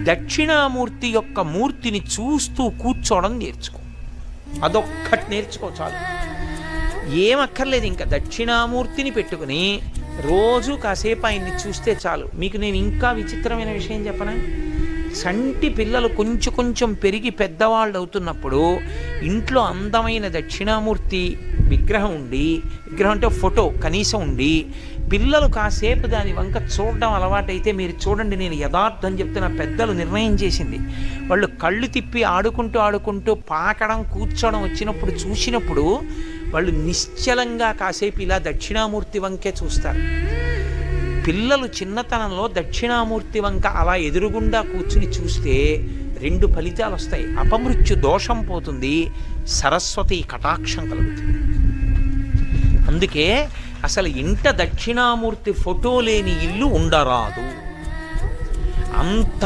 దక్షిణామూర్తి యొక్క మూర్తిని చూస్తూ కూర్చోవడం నేర్చుకో. అదొక్కటి నేర్చుకో చాలు. ఏమక్కర్లేదు ఇంకా. దక్షిణామూర్తిని పెట్టుకుని రోజు కాసేపు ఆయన్ని చూస్తే చాలు. మీకు నేను ఇంకా విచిత్రమైన విషయం చెప్పనా? సంటి పిల్లలు కొంచెం కొంచెం పెరిగి పెద్దవాళ్ళు అవుతున్నప్పుడు ఇంట్లో అందమైన దక్షిణామూర్తి విగ్రహం ఉండి, విగ్రహం అంటే ఫోటో కనీసం ఉండి, పిల్లలు కాసేపు దాని వంక చూడడం అలవాటైతే మీరు చూడండి, నేను యథార్థం చెప్తున్న, పెద్దలు నిర్ణయం చేసింది, వాళ్ళు కళ్ళు తిప్పి ఆడుకుంటూ ఆడుకుంటూ పాకడం కూర్చోవడం వచ్చినప్పుడు చూసినప్పుడు వాళ్ళు నిశ్చలంగా కాసేపు ఇలా దక్షిణామూర్తి వంకే చూస్తారు. పిల్లలు చిన్నతనంలో దక్షిణామూర్తి వంక అలా ఎదురుగుండా కూర్చుని చూస్తే 2 ఫలితాలు వస్తాయి. అపమృత్యు దోషం పోతుంది, సరస్వతి కటాక్షం కలుగుతుంది. అందుకే అసలు ఇంట దక్షిణామూర్తి ఫోటో లేని ఇల్లు ఉండరాదు. అంత